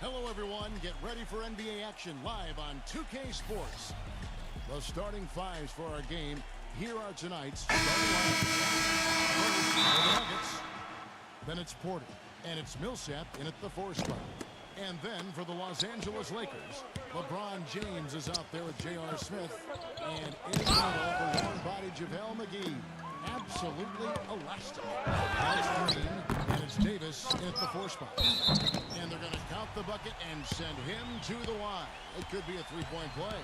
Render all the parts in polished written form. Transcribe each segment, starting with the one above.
Hello, everyone. Get ready for NBA action live on 2K Sports. The starting fives for our game. Here are tonight's starting lineup. First, for the Nuggets, then it's Porter, and it's Millsap in at the 4 spot. And then for the Los Angeles Lakers, LeBron James is out there with J.R. Smith, and in the middle, the long-bodied JaVale McGee. Absolutely elastic. That's Green, and it's Davis in at the 4 spot. And they're going to count the bucket and send him to the line. It could be a three-point play.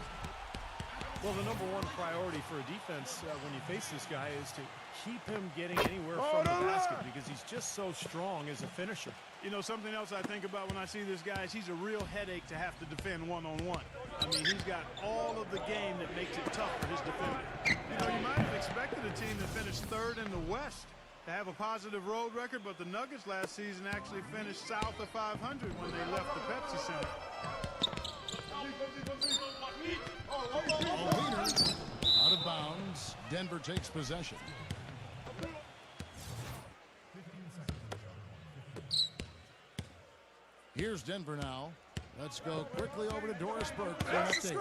Well, the number one priority for a defense when you face this guy is to keep him getting anywhere from the basket because he's just so strong as a finisher. You know, something else I think about when I see this guy is he's a real headache to have to defend one-on-one. I mean, he's got all of the game that makes it tough for his defender. You know, you might have expected a team that finished third in the West to have a positive road record, but the Nuggets last season actually finished south of 500 when they left the Pepsi Center. Wiener out of bounds. Denver takes possession. Here's Denver now. Let's go quickly over to Doris Burke for an update.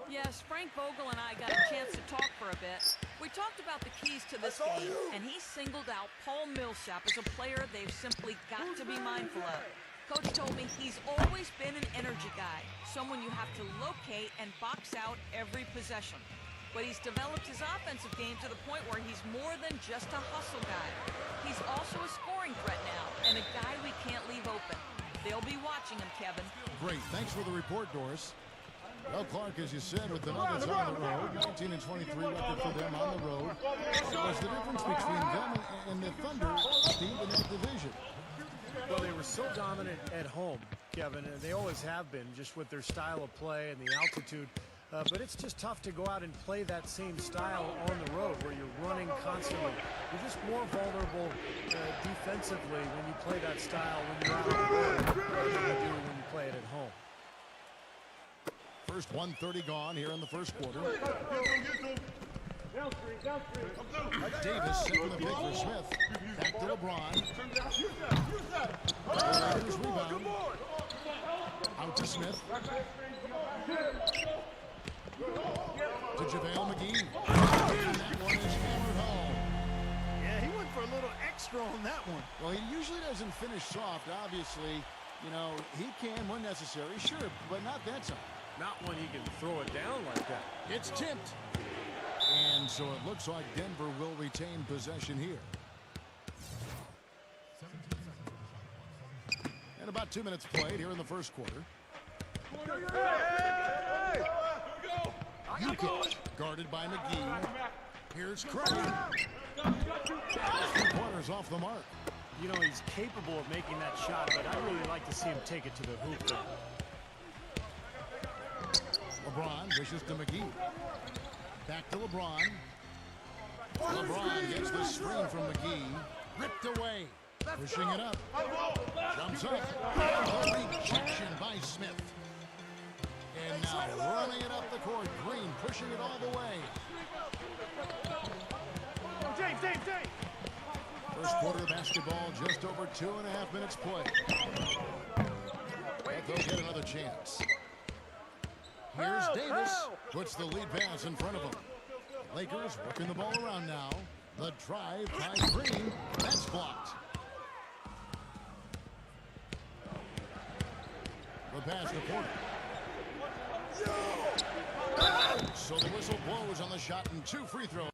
Yes, Frank Vogel and I got a chance to talk for a bit. We talked about the keys to this game, and he singled out Paul Millsap as a player they've simply got to be mindful of. Coach told me he's always been an energy guy, someone you have to locate and box out every possession. But he's developed his offensive game to the point where he's more than just a hustle guy. He's also a scoring threat now, and a guy we can't leave open. They'll be watching him, Kevin. Great. Thanks for the report, Doris. Well, Clark, as you said, with the Nuggets on the road, 19 and 23 record for them on the road. What's the difference between them and the Thunder, Steve, in that division? Well, they were so dominant at home, Kevin, and they always have been, just with their style of play and the altitude. But it's just tough to go out and play that same style on the road where you're running constantly. You're just more vulnerable defensively when you play that style when you're out on the road than you do when you play it at home. First 1:30 gone here in the first quarter. Davis setting the pick for Smith. Back to LeBron. Here's rebound. Out to Smith. To JaVale McGee. And that one is hammered home. Yeah, he went for a little extra on that one. Well, he usually doesn't finish soft, obviously. You know, he can when necessary, sure, but not that time. Not when he can throw it down like that. It's tipped. And so it looks like Denver will retain possession here. And about 2 minutes played here in the first quarter. Jokic guarded by McGee. Here's Craig. 3 pointers off the mark. You know, he's capable of making that shot, but I'd really like to see him take it to the hoop there. LeBron dishes to McGee. Back to LeBron. LeBron gets the screen from McGee. Ripped away. Pushing it up. Jumps up. And the rejection by Smith. And now running it up the court. Green pushing it all the way. James. First quarter of basketball, just over 2.5 minutes played. But they'll get another chance. Here's Davis. Puts the lead pass in front of him. Lakers working the ball around now. The drive by Green. That's blocked. The pass to Porter. So the whistle blows on the shot and 2 free throws.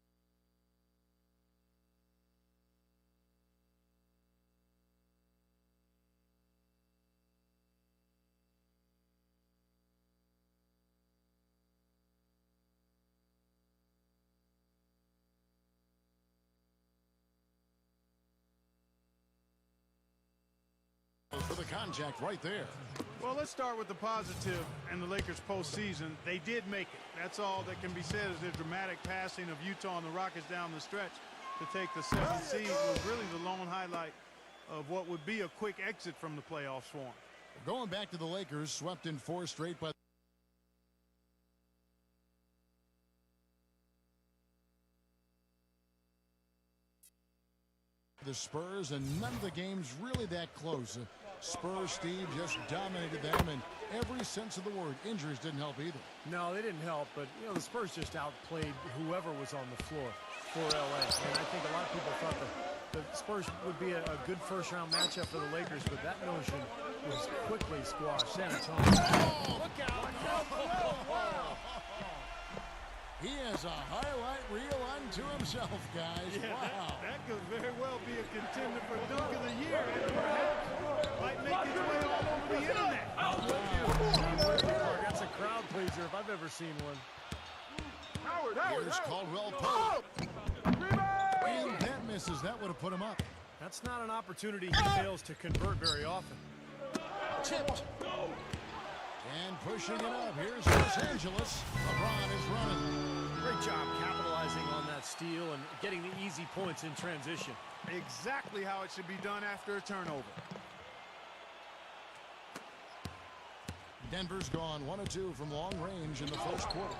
For the contact right there. Well, let's start with the positive and the Lakers postseason. They did make it. That's all that can be said is their dramatic passing of Utah and the Rockets down the stretch to take the 7th seed was really the lone highlight of what would be a quick exit from the playoff swarm. Going back to the Lakers, swept in 4 straight by the Spurs, and none of the games really that close. Spurs, Steve, just dominated them in every sense of the word. Injuries didn't help either. No, they didn't help, but, you know, the Spurs just outplayed whoever was on the floor for L.A. And I think a lot of people thought that the Spurs would be a good first-round matchup for the Lakers, but that notion was quickly squashed. San Antonio. Oh, look out! He has a highlight reel unto himself, guys. Yeah, wow. that could very well be a contender for Dunk of the Year, and perhaps might make its way all over the internet. That's a crowd pleaser if I've ever seen one. Here's Caldwell Pope. And that misses. That would have put him up. That's not an opportunity he fails to convert very often. Tipped. And pushing it up. Here's Los Angeles. LeBron is running. Great job capitalizing on that steal and getting the easy points in transition. Exactly how it should be done after a turnover. Denver's gone 1 of 2 from long range in the first quarter.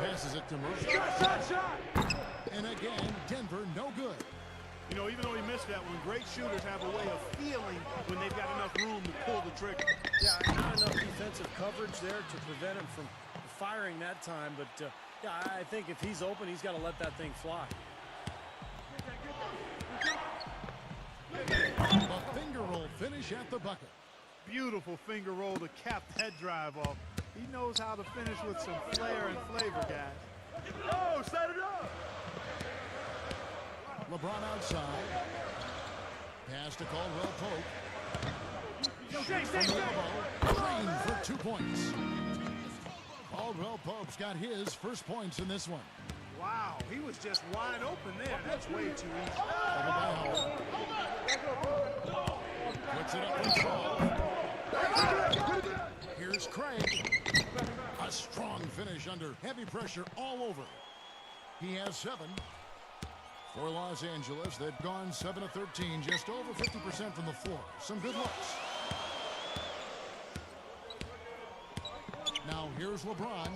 Passes it to Murray. And again, Denver no good. You know, even though he missed that one, great shooters have a way of feeling when they've got enough room to pull the trigger. Yeah, not enough defensive coverage there to prevent him from firing that time. But, yeah, I think if he's open, he's got to let that thing fly. A finger roll finish at the bucket. Beautiful finger roll to cap that drive off. He knows how to finish with some flair and flavor, guys. Oh, set it up! LeBron outside. Pass to Caldwell Pope. From the elbow. Green for 2 points. Caldwell Pope's got his first points in this one. Wow, he was just wide open there. That's way too easy. Over by Howard. Puts it up in 12. Here's Craig. A strong finish under heavy pressure all over. He has 7. For Los Angeles, they've gone 7 of 13, just over 50% from the floor. Some good looks. Now here's LeBron.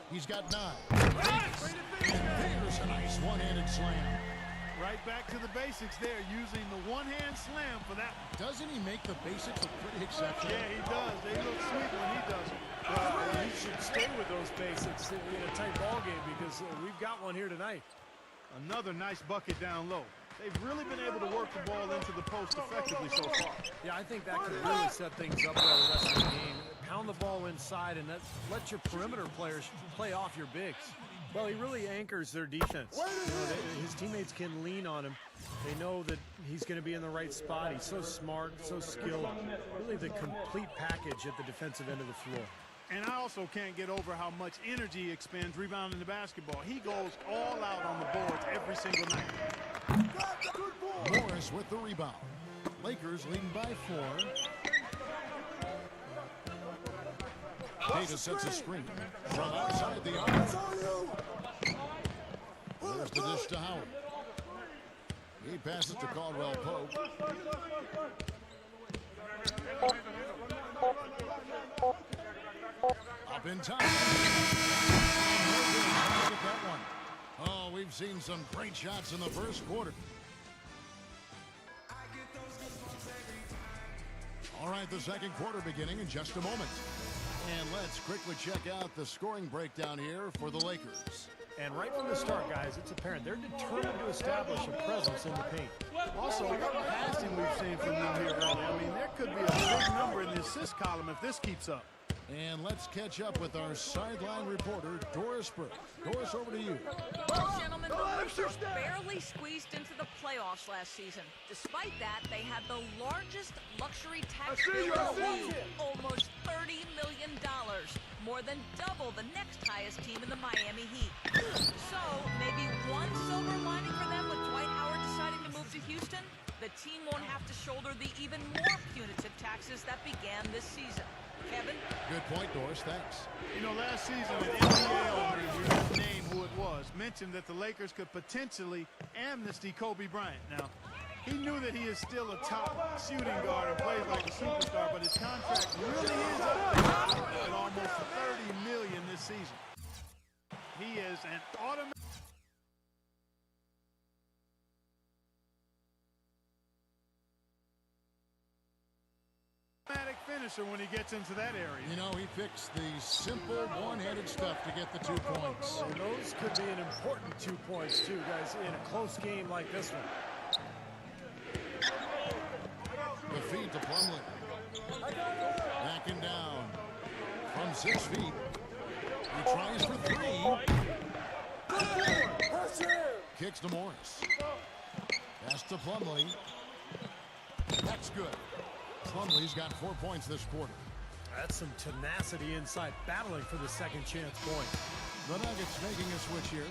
He's got 9. Davis. And there's a nice one-handed slam. Right back to the basics there, using the one-hand slam for that. Doesn't he make the basics look pretty exceptional? Yeah, he does. They look sweet when he does it. He should stay with those basics in a tight ball game because we've got one here tonight. Another nice bucket down low. They've really been able to work the ball into the post effectively so far. Yeah, I think that could really set things up for the rest of the game. Pound the ball inside and let your perimeter players play off your bigs. Well, he really anchors their defense. His teammates can lean on him. They know that he's going to be in the right spot. He's so smart, so skilled. Really the complete package at the defensive end of the floor. And I also can't get over how much energy he expends rebounding the basketball. He goes all out on the boards every single night. Morris with the rebound. Lakers leading by 4. Davis sets a screen from outside the arc. There's the dish to Howard. He passes to Caldwell Pope. Up in time. Get that one. Oh, we've seen some great shots in the first quarter. All right, the second quarter beginning in just a moment. And let's quickly check out the scoring breakdown here for the Lakers. And right from the start, guys, it's apparent they're determined to establish a presence in the paint. Also, what passing we've seen from them here early. I mean, there could be a big number in the assist column if this keeps up. And let's catch up with our sideline reporter, Doris Burke. Doris, over to you. Well, gentlemen, the Lakers barely squeezed into the playoffs last season. Despite that, they had the largest luxury tax bill in the league, almost $30 million, more than double the next highest team in the Miami Heat. So, maybe one silver lining for them with Dwight Howard deciding to move to Houston? The team won't have to shoulder the even more punitive taxes that began this season. Kevin? Good point, Doris. Thanks. You know, last season, an NBA owner, you name who it was, mentioned that the Lakers could potentially amnesty Kobe Bryant. Now, he knew that he is still a top shooting guard and plays like a superstar, but his contract really is up there at almost $30 million this season. He is an automatic. finisher when he gets into that area. You know, he picks the simple one-handed stuff to get the 2 points. And those could be an important 2 points, too, guys, in a close game like this one. The feed to Plumlee. Backing down from 6 feet. He tries for 3. Kicks to Morris. Pass to Plumlee. That's good. Plumlee's got 4 points this quarter. That's some tenacity inside, battling for the second chance point. The Nuggets making a switch here.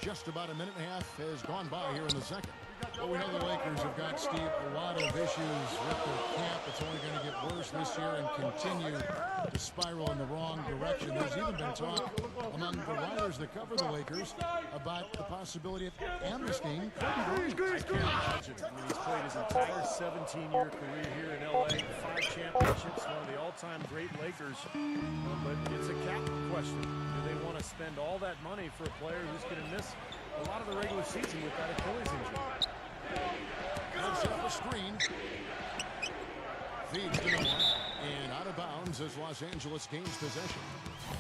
Just about a minute and a half has gone by here in the second. Well, we know the Lakers have got, Steve, a lot of issues with their camp. It's only going to get worse this year and continue to spiral in the wrong direction. There's even been talk among the writers that cover the Lakers about the possibility of amnestying Kobe Bryant. I can't imagine. I mean, he's played his entire 17-year career here in L.A., 5 championships, one of the all-time great Lakers. But it's a cap question. Do they want to spend all that money for a player who's going to miss a lot of the regular season with that Achilles injury? Comes up a screen. Feeds to Noah. And out of bounds as Los Angeles gains possession.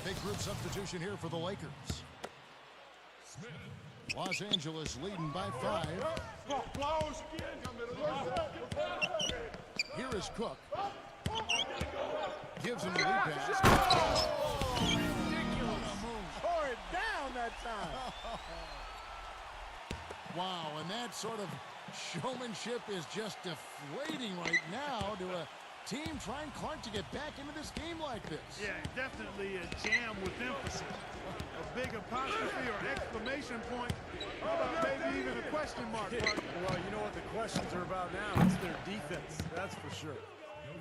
Big group substitution here for the Lakers. Los Angeles leading by 5. Here is Cook. Gives him the lead pass. Tore it down that time. Wow, and that sort of showmanship is just deflating right now to a team trying Clark to get back into this game like this. Yeah, definitely a jam with emphasis. A big apostrophe or exclamation point. How about maybe even a question mark? Well, you know what the questions are about now? It's their defense, that's for sure.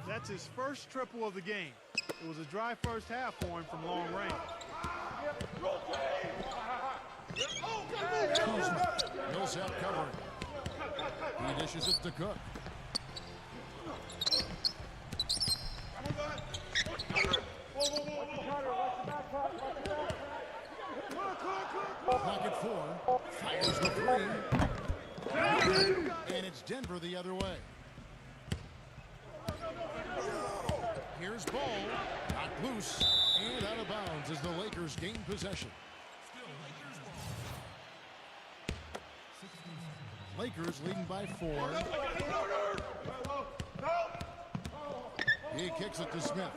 That's his first triple of the game. It was a dry first half for him from long range. Millsap covering. He dishes it to Cook. Pocket 4. Fires the 3. And it's Denver the other way. Here's ball. Knocked loose. And out of bounds as the Lakers gain possession. Lakers leading by 4. He kicks it to Smith.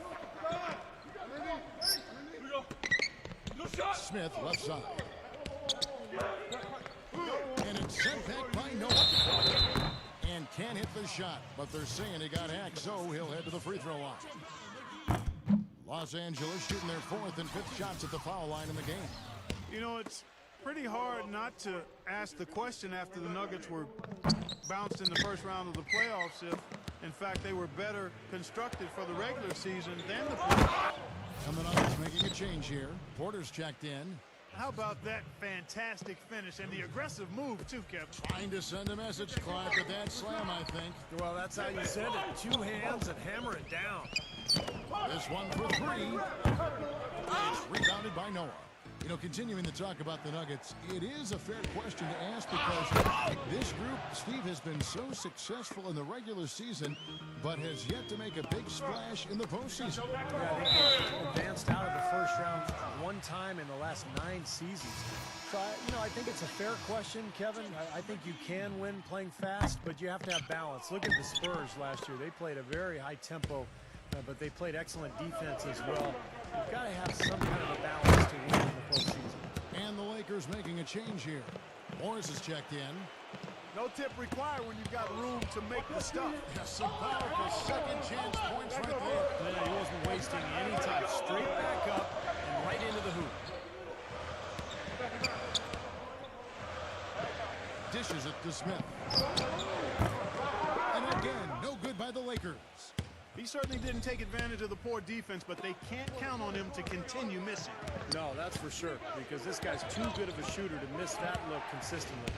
Smith left side. And it's sent back by Noah. And can't hit the shot, but they're saying he got hacked, so he'll head to the free throw line. Los Angeles shooting their 4th and 5th shots at the foul line in the game. You know, it's pretty hard not to ask the question after the Nuggets were bounced in the first round of the playoffs if, in fact, they were better constructed for the regular season than the playoffs. And the Nuggets making a change here. Porter's checked in. How about that fantastic finish and the aggressive move, too, Kevin? Trying to send a message, Clark, with that slam, I think. Well, that's how you send it. 2 hands and hammer it down. This one for 3. It's rebounded by Noah. You know, continuing to talk about the Nuggets, it is a fair question to ask because this group, Steve, has been so successful in the regular season, but has yet to make a big splash in the postseason. Yeah, they've advanced out of the first round 1 time in the last 9 seasons. So, I think it's a fair question, Kevin. I think you can win playing fast, but you have to have balance. Look at the Spurs last year. They played a very high tempo, but they played excellent defense as well. You've got to have some kind of a balance to win in the postseason. And the Lakers making a change here. Morris is checked in. No tip required when you've got room to make the stuff. Yes, some powerful second chance points right there. Yeah, he wasn't wasting any time. Straight back up and right into the hoop. Dishes it to Smith. And again, no good by the Lakers. He certainly didn't take advantage of the poor defense, but they can't count on him to continue missing. No, that's for sure, because this guy's too good of a shooter to miss that look consistently.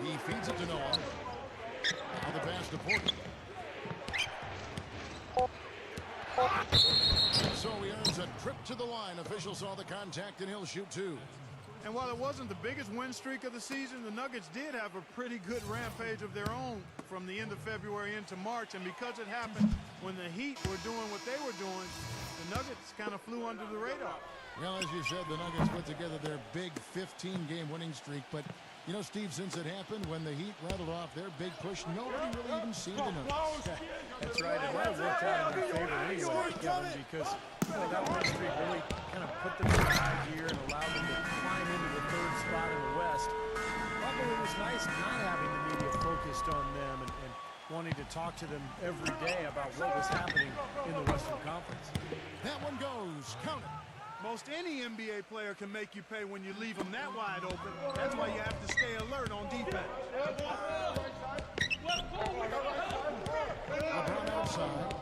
He feeds it to Noah. Now the pass to Porter. So he earns a trip to the line. Officials saw the contact, and he'll shoot 2. And while it wasn't the biggest win streak of the season, the Nuggets did have a pretty good rampage of their own from the end of February into March. And because it happened when the Heat were doing what they were doing, the Nuggets kind of flew under the radar. Well, as you said, the Nuggets put together their big 15-game winning streak. But, you know, Steve, since it happened, when the Heat rattled off their big push, nobody really even seemed to notice. That's right. It might have worked out in their favor anyway, Kevin, because that win streak really kind of put them in high gear and allowed them to climb into the third spot in the West. Although it was nice not having the media focused on them and wanting to talk to them every day about what was happening in the Western Conference. That one goes. Count it. Most any NBA player can make you pay when you leave them that wide open. That's why you have to stay alert on defense. LeBron outside.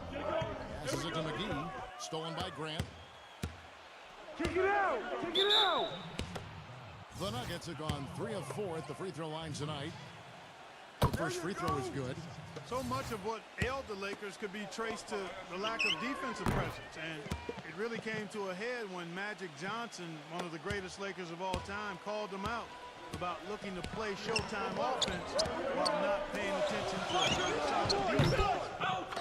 Passes it to McGee. Stolen by Grant. Kick it out! Kick it out! The Nuggets have gone 3 of 4 at the free throw line tonight. The first free throw is good. So much of what ailed the Lakers could be traced to the lack of defensive presence. And it really came to a head when Magic Johnson, one of the greatest Lakers of all time, called them out about looking to play Showtime offense while not paying attention to solid defense.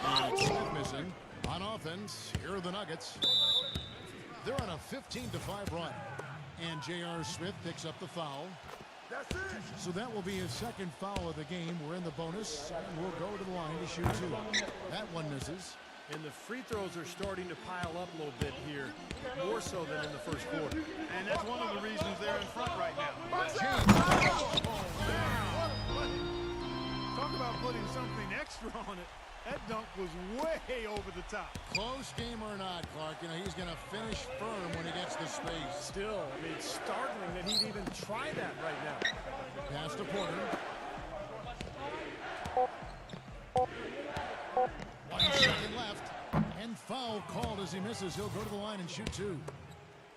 And Smith missing. On offense, here are the Nuggets. They're on a 15-5 run. And J.R. Smith picks up the foul. That's it! So that will be his second foul of the game. We're in the bonus, and we'll go to the line to shoot 2. That one misses. And the free throws are starting to pile up a little bit here, more so than in the first quarter. And that's one of the reasons they're in front right now. Talk about putting something extra on it. That dunk was way over the top. Close game or not, Clark, you know, he's going to finish firm when he gets the space. Still, I mean, it's startling that he'd even try that right now. Pass to Porter. 1 second left. And foul called as he misses. He'll go to the line and shoot 2.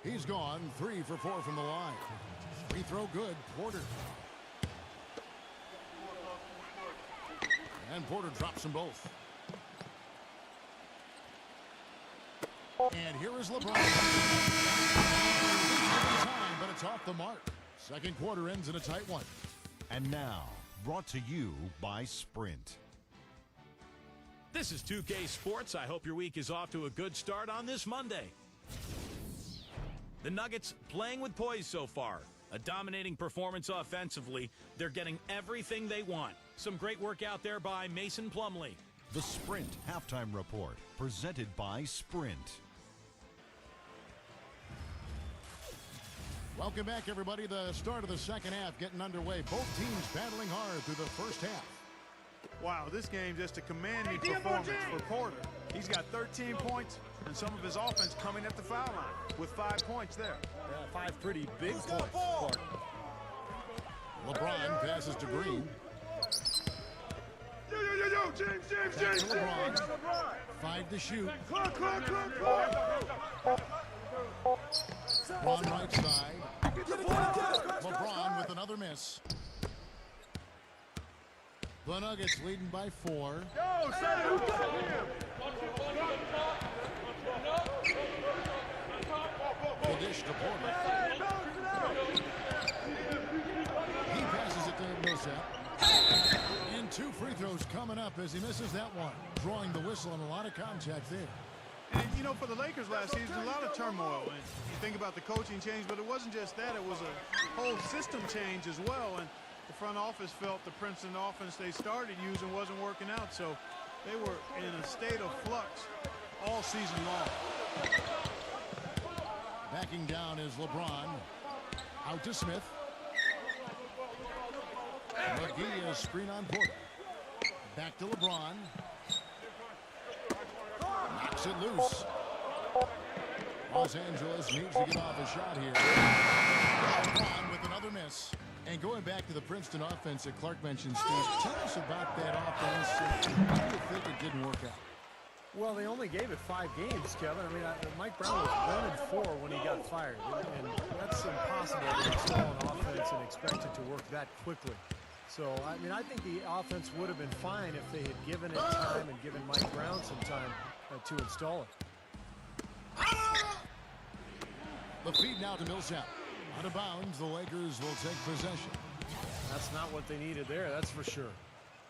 He's gone 3 for 4 from the line. Free throw good. Porter. And Porter drops them both. And here is LeBron. Time, but it's off the mark. Second quarter ends in a tight one. And now, brought to you by Sprint. This is 2K Sports. I hope your week is off to a good start on this Monday. The Nuggets playing with poise so far. A dominating performance offensively. They're getting everything they want. Some great work out there by Mason Plumlee. The Sprint Halftime Report, presented by Sprint. Welcome back, everybody. The start of the second half getting underway. Both teams battling hard through the first half. Wow, this game just a commanding performance for Porter. He's got 13 points and some of his offense coming at the foul line with 5 points there. 5 pretty big points. Clark. LeBron passes to Green. Yo, James. LeBron. 5 to shoot. Clock. LeBron right side. LeBron with another miss. The Nuggets leading by 4. Yo, Sam, who got him? The dish to Porter. He passes it to Millsap. And 2 free throws coming up as he misses that one. Drawing the whistle and a lot of contact there. And, you know, for the Lakers last season, a lot of turmoil. And you think about the coaching change, but it wasn't just that. It was a whole system change as well. And the front office felt the Princeton offense they started using wasn't working out. So they were in a state of flux all season long. Backing down is LeBron. Out to Smith. McGee is screen on Porter. Back to LeBron. Knocks it loose. Los Angeles needs to get off a shot here. LeBron with another miss. And going back to the Princeton offense that Clark mentioned, Steve, tell us about that offense. Why do you think it didn't work out? Well, they only gave it 5 games, Kevin. I mean, Mike Brown was 1-4 when he got fired. And that's impossible to install an offense and expect it to work that quickly. So, I mean, I think the offense would have been fine if they had given it time and given Mike Brown some time to install it. The feed now to Millsap. Out of bounds, the Lakers will take possession. That's not what they needed there, that's for sure.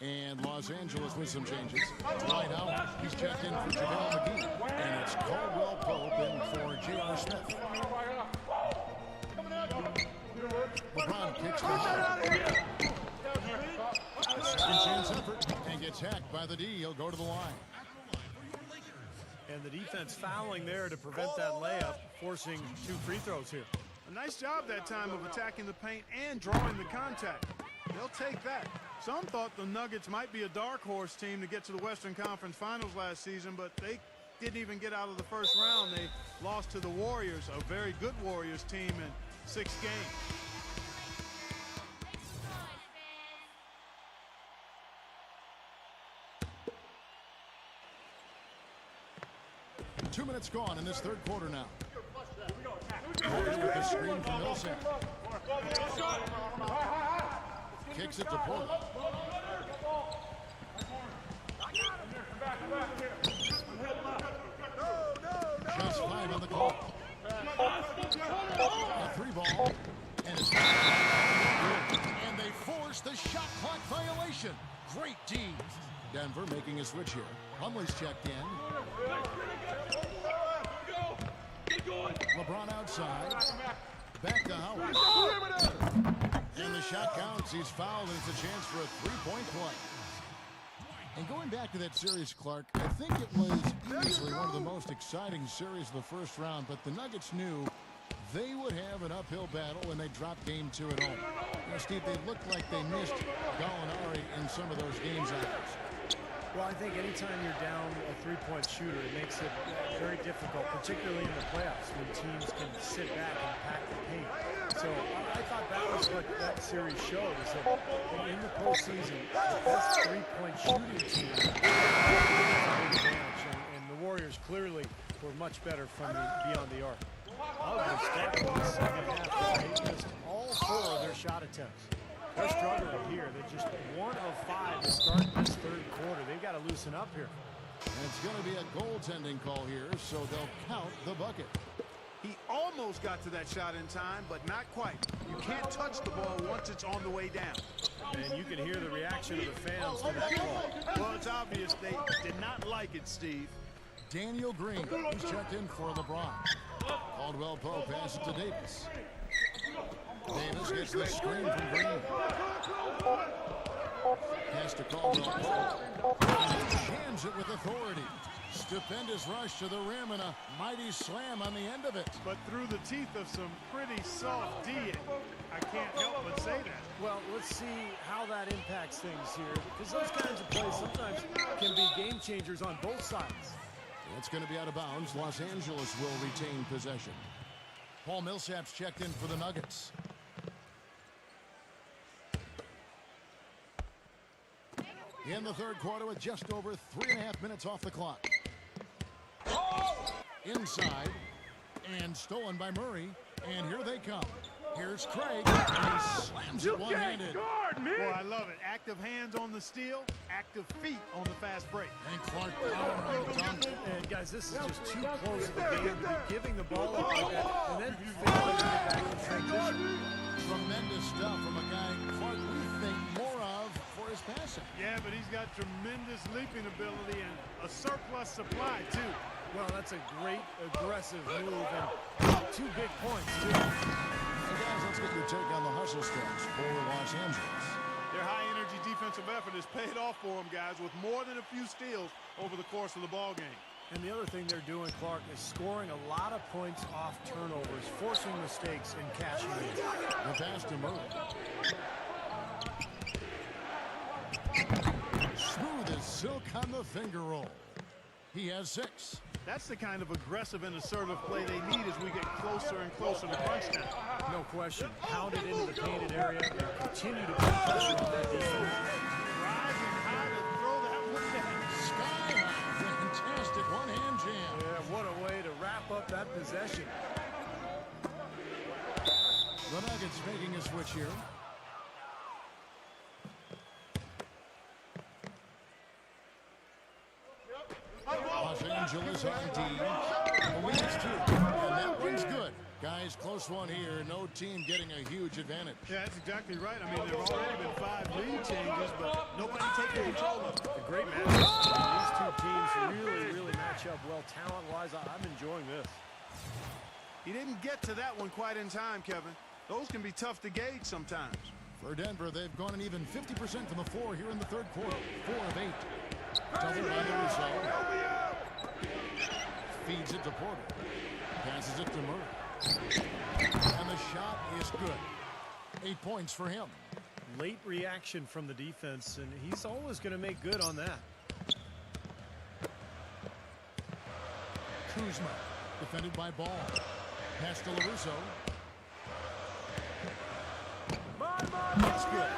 And Los Angeles with some changes. Right now, he's checked in for JaVale McGee. And it's Caldwell Pope in for J.R. Smith. LeBron kicks the shot. Second chance effort and gets hacked by the D. He'll go to the line. And the defense fouling there to prevent that layup, forcing 2 free throws here. A nice job that time of attacking the paint and drawing the contact. They'll take that. Some thought the Nuggets might be a dark horse team to get to the Western Conference Finals last season, but they didn't even get out of the first round. They lost to the Warriors, a very good Warriors team, in 6 games. Two minutes gone in this third quarter now. Warriors with a screen from Millsap. Kicks it to Porter. Just 5 on the clock. A 3 ball. And it's and they force the shot clock violation. Great D. Denver making a switch here. Plumlee's checked in. LeBron outside. Back to Howard. And the shot counts. He's fouled, and it's a chance for a 3-point play. And going back to that series, Clark, I think it was easily one of the most exciting series of the first round, but the Nuggets knew they would have an uphill battle when they dropped game 2 at home. You know, Steve, they looked like they missed Gallinari in some of those games outings. Well, I think anytime you're down a 3-point shooter, it makes it very difficult, particularly in the playoffs when teams can sit back and pack the paint. So I thought that was what that series showed, is that in the postseason, the best 3-point shooting team has a big advantage, and the Warriors clearly were much better from beyond the arc. Others started in the second half, they missed all 4 of their shot attempts. They're struggling here. They're just 1 of 5 to start this third quarter. They've got to loosen up here. And it's going to be a goaltending call here, so they'll count the bucket. He almost got to that shot in time, but not quite. You can't touch the ball once it's on the way down. And you can hear the reaction of the fans to that call. Well, it's obvious they did not like it, Steve. Daniel Green, he's checked in for LeBron. Caldwell Pope passes to Davis. Davis gets the screen from Green. Pass to Caldwell Pope. Jams it with authority. Stupendous rush to the rim and a mighty slam on the end of it. But through the teeth of some pretty soft D-ing. I can't help but say that. Well, let's see how that impacts things here, because those kinds of plays sometimes can be game changers on both sides. It's going to be out of bounds. Los Angeles will retain possession. Paul Millsap's checked in for the Nuggets. In the third quarter with just over 3.5 minutes off the clock. Inside. And stolen by Murray. And here they come. Here's Craig. And he slams it one-handed. Boy, I love it. Active hands on the steal, active feet on the fast break. And Clark power on the dunk. And guys, this is just too close to the game to be giving the ball up like that and then failing to get back in transition. Tremendous stuff from a guy Clark we think more of for his passing. Yeah, but he's got tremendous leaping ability and a surplus supply, too. Well, that's a great aggressive move and 2 big points, too. So guys, let's get your take on the hustle stretch for Los Angeles. Their high-energy defensive effort has paid off for them, guys, with more than a few steals over the course of the ball game. And the other thing they're doing, Clark, is scoring a lot of points off turnovers, forcing mistakes and cashing in. The pass to Murray. Smooth as silk on the finger roll. He has 6. That's the kind of aggressive and assertive play they need as we get closer and closer to crunch time. No question. Pound it into the painted area and continue to put pressure on that defense. Rising high to throw that one down. Sky high. Fantastic one-hand jam. Yeah, what a way to wrap up that possession. The Nuggets making a switch here. Los Angeles on D. The lead's 2. And that one's good. Guys, close one here. No team getting a huge advantage. Yeah, that's exactly right. I mean, there have already been 5 lead changes, but nobody taking control of it. A great match. These two teams really match up well talent-wise. I'm enjoying this. He didn't get to that one quite in time, Kevin. Those can be tough to gauge sometimes. For Denver, they've gone an even 50% from the floor here in the third quarter. 4 of 8. Double by the result. Feeds it to Porter. Passes it to Murray. And the shot is good. 8 points for him. Late reaction from the defense, and he's always going to make good on that. Kuzma, defended by Ball. Pass to LaRusso. That's good.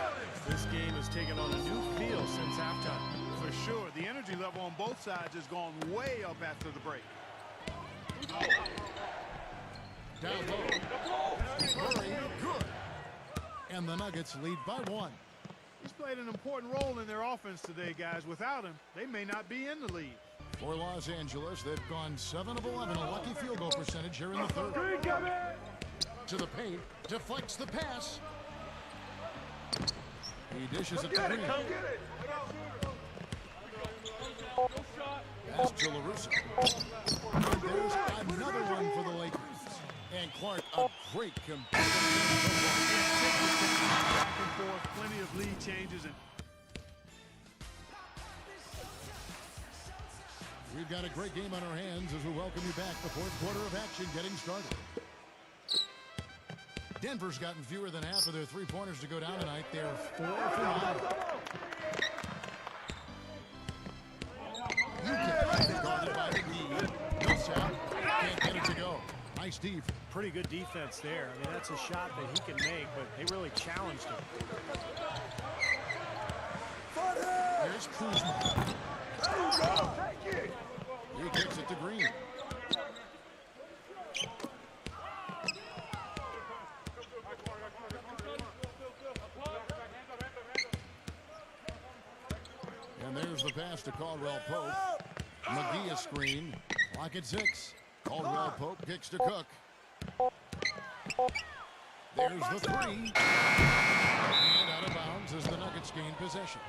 This game has taken on a new feel since halftime. For sure, the energy level on both sides has gone way up after the break. Down low. Murray, good. And the Nuggets lead by 1. He's played an important role in their offense today, guys. Without him, they may not be in the lead. For Los Angeles, they've gone 7 of 11, a lucky field goal percentage here in the third. To the paint, deflects the pass. He dishes it to Green. Pass to LaRusso. And there's another one for the Lakers. And Clark, a great competitive Back and forth, plenty of lead changes. And we've got a great game on our hands as we welcome you back. The fourth quarter of action getting started. Denver's gotten fewer than half of their three-pointers to go down tonight. They're 4 for 9. UK guarded by McGee. Millsap can't get it to go. Nice deep. Pretty good defense there. I mean, that's a shot that he can make, but they really challenged him. Here's Kuzma. He kicks it to Green. And there's the pass to Caldwell Pope. McGee a screen. Clock at 6. Caldwell Pope kicks to Cook. There's the 3. And out of bounds as the Nuggets gain possession.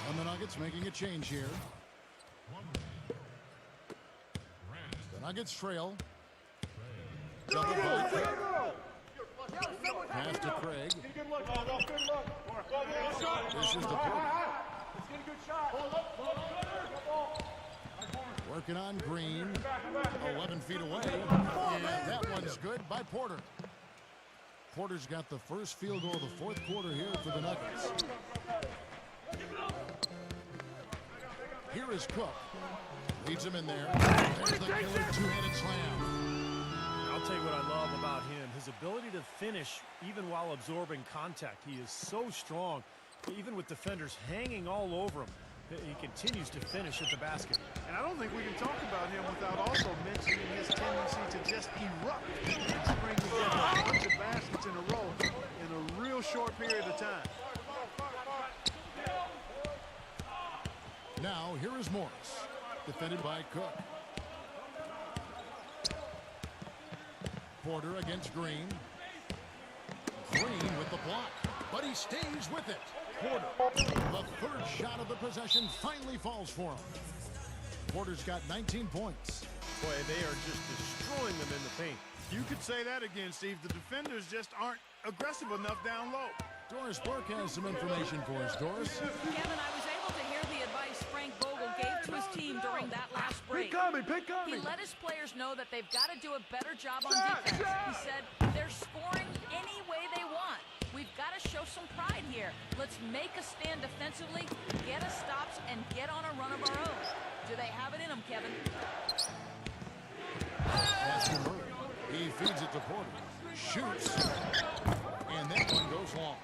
And the Nuggets making a change here. The Nuggets trail. Double play. Pass to Craig. This is the Porter. Working on Green. 11 feet away. And that one's good by Porter. Porter's got the first field goal of the fourth quarter here for the Nuggets. Here is Cook. Leads him in there. There's the killer two-handed slam. I'll tell you what I love about him. His ability to finish even while absorbing contact. He is so strong. Even with defenders hanging all over him, he continues to finish at the basket. And I don't think we can talk about him without also mentioning his tendency to just erupt and string together a bunch of baskets in a row in a real short period of time. Now, here is Morris, defended by Cook. Porter against Green. Green with the block, but he stays with it. Porter, the third shot of the possession, finally falls for him. Porter's got 19 points. Boy, they are just destroying them in the paint. You could say that again, Steve. The defenders just aren't aggressive enough down low. Doris Burke has some information for us. Doris? Kevin, I was able to hear the advice Frank Vogel gave to his team during that last break. Pick He let his players know that they've got to do a better job on defense. He said they're scoring any way they want. We've got to show some pride here. Let's make a stand defensively, get us stops, and get on a run of our own. Do they have it in them, Kevin? Pass to Murray. He feeds it to Porter. Shoots. And that one goes long.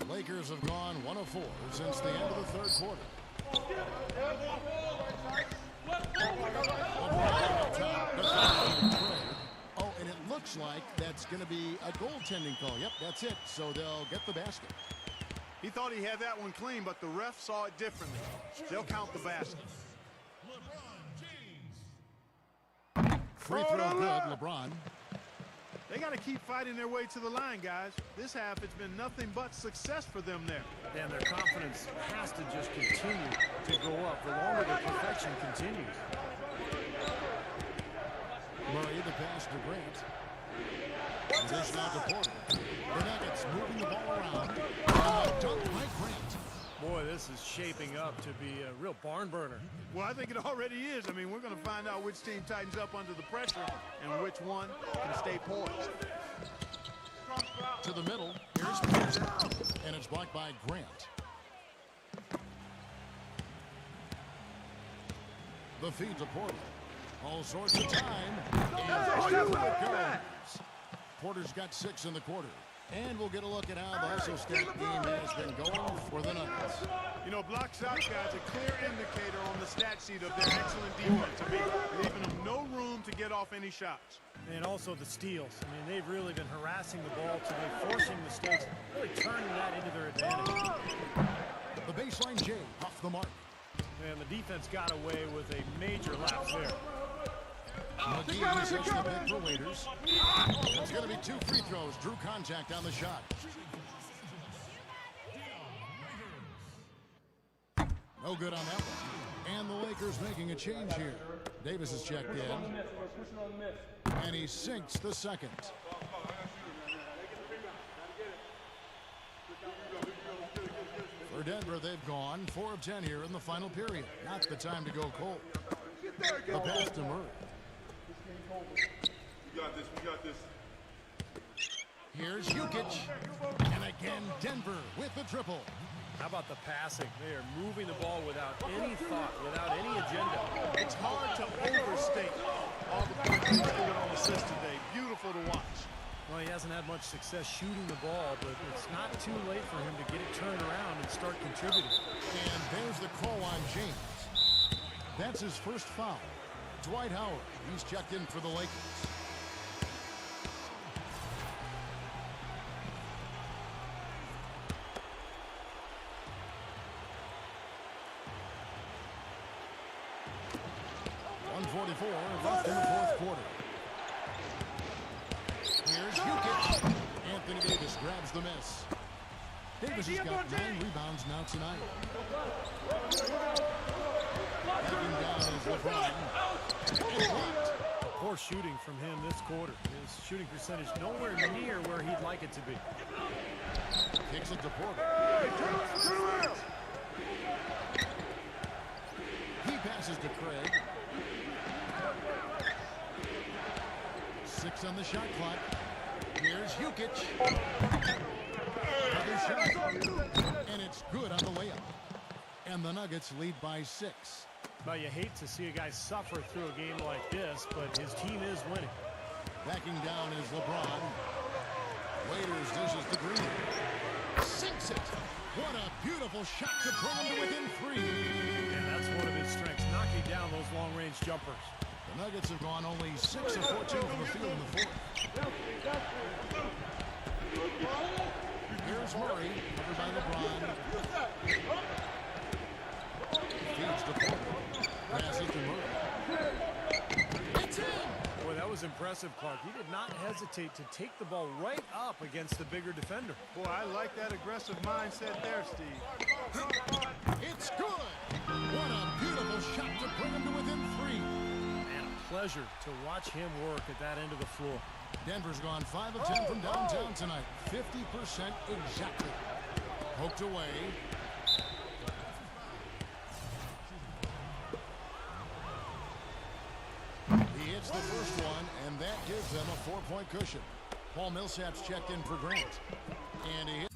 Lakers have gone 1 of 4 since the end of the third quarter. Oh, and it looks like that's going to be a goaltending call. Yep, that's it. So they'll get the basket. He thought he had that one clean, but the ref saw it differently. They'll count the basket. Free throw good, LeBron. They got to keep fighting their way to the line, guys. This half, it's been nothing but success for them there. And their confidence has to just continue to go up the longer the perfection continues. Murray, the pass to Grant. Dish now to Porter. The Nuggets moving the ball around. And a dunk by Grant. Boy, this is shaping up to be a real barn burner. Well, I think it already is. I mean, we're going to find out which team tightens up under the pressure and which one can stay poised. To the middle. Here's Porter. And it's blocked by Grant. The feed to Porter. All sorts of time. And it goes. Porter's got 6 in the quarter. And we'll get a look at how the hustle stat game has been going for the Nuggets. You know, block shots, guys, a clear indicator on the stat sheet of their excellent defense. I mean, leaving them no room to get off any shots. And also the steals. I mean, they've really been harassing the ball today, forcing mistakes, really turning that into their advantage. The baseline J off the mark. And the defense got away with a major lapse there. McGee sets the pick for Waiters. It's going to be 2 free throws. Drew contact on the shot. No good on that one. And the Lakers making a change here. Davis is checked in. And he sinks the second. For Denver, they've gone 4 of 10 here in the final period. Not the time to go cold. The pass to Murray. We got this. Here's Jokic. And again, Denver with the triple. How about the passing? They are moving the ball without any thought, without any agenda. It's hard to overstate all the points he's scored on assist today. Beautiful to watch. Well, he hasn't had much success shooting the ball, but it's not too late for him to get it turned around and start contributing. And there's the call on James. That's his first foul. Dwight Howard, he's checked in for the Lakers. Left in the fourth quarter. Here's Jokic. Anthony Davis grabs the miss. Davis has got 9 rebounds now tonight. Backing down is LeBron. And blocked. Poor shooting from him this quarter. His shooting percentage nowhere near where he'd like it to be. Kicks it to Porter. He passes to Craig. 6 on the shot clock. Here's Jokic. Another shot. And it's good on the layup. And the Nuggets lead by 6. Well, you hate to see a guy suffer through a game like this, but his team is winning. Backing down is LeBron. Waiters dishes to Green. Sinks it. What a beautiful shot to bring him to within 3. And that's one of his strengths, knocking down those long-range jumpers. The Nuggets have gone only 6 of 14 from the field in the 4th. Here's Murray, covered by LeBron. Feeds to Porter. Pass it to Murray. It's in! Boy, that was impressive, Clark. He did not hesitate to take the ball right up against the bigger defender. Boy, I like that aggressive mindset there, Steve. It's good! What a beautiful shot to bring him to within 3. And a pleasure to watch him work at that end of the floor. Denver's gone 5 of 10 from downtown tonight. 50% exactly. Poked away. He hits the first one, and that gives them a 4-point cushion. Paul Millsap's checked in for Grant. And he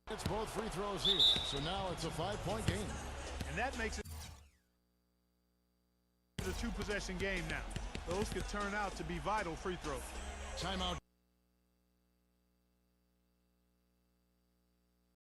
hits both free throws here. So now it's a 5-point game. And that makes it a 2-possession game now. Those could turn out to be vital free throws. Timeout